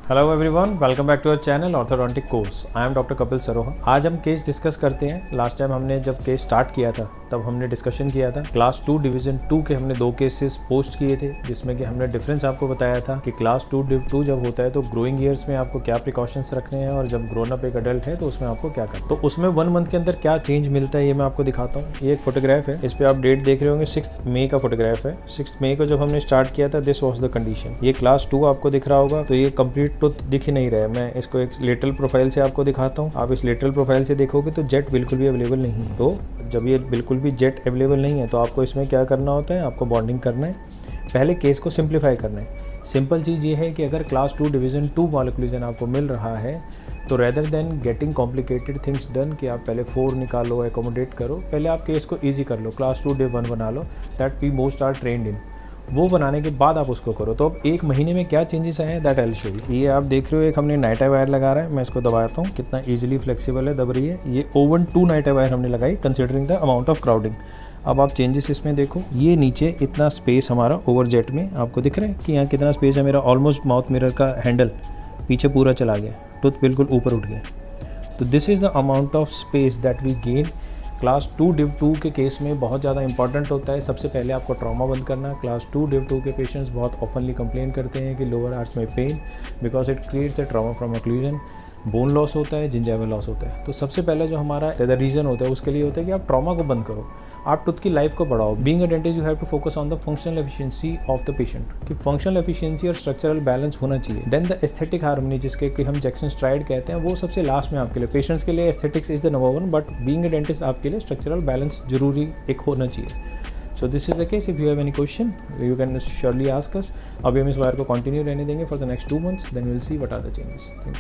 Hello everyone, welcome back to our channel orthodontic course. I am doctor Kapil Saroha. आज हम case discuss करते हैं। Last time हमने जब केस स्टार्ट किया था तब हमने डिस्कशन किया था क्लास 2 डिवीजन 2 के हमने 2 केसेस पोस्ट किए थे, जिसमें कि हमने डिफरेंस आपको बताया था कि क्लास 2 डिव 2 जब होता है तो ग्रोइंग ईयर्स में आपको क्या प्रिकॉशंस रखने हैं और जब ग्रोन अप एक अडल्ट है तो उसमें आपको क्या करना। तो उसमें 1 मंथ के अंदर क्या चेंज मिलता है ये मैं आपको दिखाता हूँ। ये एक फोटोग्राफ है, इस पर आप डेट देख रहे होंगे 6 मई का फोटोग्राफ है। 6 मई को जब हमने स्टार्ट किया था दिस वॉज द कंडीशन। ये क्लास 2 आपको दिख रहा होगा, तो ये कंप्लीट तो दिख ही नहीं रहा है। मैं इसको एक लेटरल प्रोफाइल से आपको दिखाता हूँ। आप इस लेटरल प्रोफाइल से देखोगे तो जेट बिल्कुल भी अवेलेबल नहीं है। तो जब ये बिल्कुल भी जेट अवेलेबल नहीं है तो आपको इसमें क्या करना होता है, आपको बॉन्डिंग करना है। पहले केस को सिंप्लीफाई करना है। सिंपल चीज़ ये है कि अगर क्लास 2 डिवीज़न 2 मॉलिक्यूलेशन आपको मिल रहा है तो rather than getting complicated things done कि आप पहले 4 निकालो, एकोमोडेट करो, पहले आप केस को ईजी कर लो, क्लास 2 डिव 1 बना लो, that we most are trained in. वो बनाने के बाद आप उसको करो। तो अब एक महीने में क्या चेंजेस आए हैं that I will show you. ये आप देख रहे हो, एक हमने नाइटा वायर लगा रहा है। मैं इसको दबाता हूँ, कितना इजीली फ्लेक्सिबल है, दब रही है। ये ओवन 2 नाइटा वायर हमने लगाई considering the amount of crowding. अब आप चेंजेस इसमें देखो, ये नीचे इतना स्पेस हमारा ओवर जेट में आपको दिख रहा है कि यहाँ कितना स्पेस है। मेरा ऑलमोस्ट माउथ मिरर का हैंडल पीछे पूरा चला गया, टूथ बिल्कुल ऊपर उठ गया। तो this is the amount of space that we gain. Class 2 div 2 के केस में बहुत ज़्यादा इंपॉर्टेंट होता है। सबसे पहले आपको ट्रॉमा बंद करना। क्लास 2 डिव 2 के पेशेंट्स बहुत ऑफनली कंप्लेन करते हैं कि लोअर आर्च में pain because it creates the trauma from occlusion. Bone loss होता है, जिंजाइवल लॉस होता है। तो सबसे पहले जो हमारा रीज़न होता है उसके लिए होता है कि आप ट्रॉमा को बंद करो, आप टूथ की लाइफ को बढ़ाओ। Being a dentist you have to focus on the functional efficiency of the patient, कि फंक्शनल एफिशिएंसी और स्ट्रक्चरल बैलेंस होना चाहिए। देन द एस्थेटिक हार्मनी, जिसके कि हम जैक्सन स्ट्राइड कहते हैं, वो सबसे लास्ट में आपके लिए। पेशेंट्स के लिए aesthetics is the number 1, but being a dentist आपके लिए स्ट्रक्चरल बैलेंस जरूरी एक होना चाहिए। So this is the case. If you have any question, you can surely ask us. अभी हम इस वायर को कंटिन्यू रहने देंगे for the next 2 months, then we will see what are the changes. Thank you.